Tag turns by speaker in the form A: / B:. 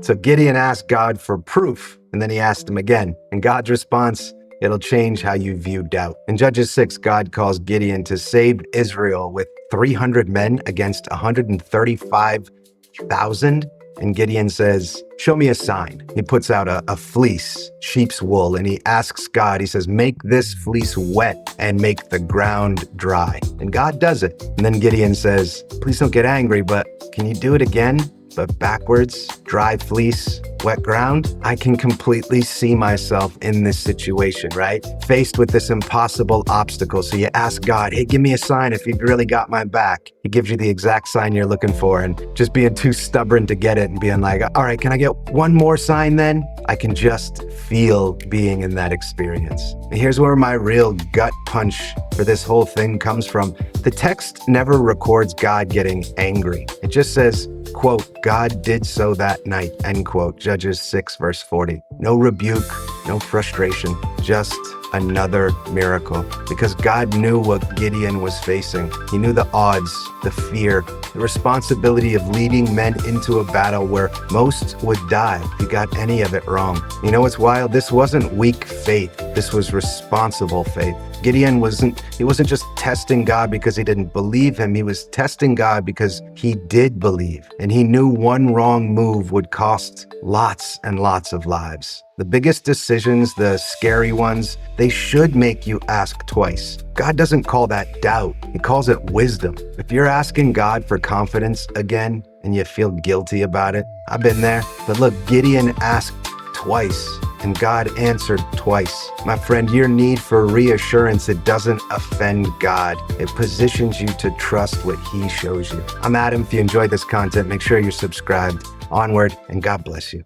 A: So Gideon asked God for proof, and then he asked him again. And God's response, it'll change how you view doubt. In Judges 6, God calls Gideon to save Israel with 300 men against 135,000. And Gideon says, show me a sign. He puts out a fleece, sheep's wool, and he asks God, he says, make this fleece wet and make the ground dry. And God does it. And then Gideon says, please don't get angry, but can you do it again? But backwards, dry fleece, wet ground. I can completely see myself in this situation, right? Faced with this impossible obstacle. So you ask God, hey, give me a sign if you've really got my back. He gives you the exact sign you're looking for, and just being too stubborn to get it and being like, all right, can I get one more sign then? I can just feel being in that experience. And here's where my real gut punch for this whole thing comes from. The text never records God getting angry. It just says, quote, God did so that night, end quote, Judges 6, verse 40. No rebuke, no frustration, just another miracle. Because God knew what Gideon was facing. He knew the odds, the fear, the responsibility of leading men into a battle where most would die if he got any of it wrong. You know what's wild? This wasn't weak faith. This was responsible faith. Gideon wasn't just testing God because he didn't believe him. He was testing God because he did believe. And he knew one wrong move would cost lots and lots of lives. The biggest decisions, the scary ones, they should make you ask twice. God doesn't call that doubt. He calls it wisdom. If you're asking God for confidence again and you feel guilty about it, I've been there. But look, Gideon asked twice and God answered twice. My friend, your need for reassurance, it doesn't offend God. It positions you to trust what he shows you. I'm Adam. If you enjoyed this content, make sure you're subscribed. Onward, and God bless you.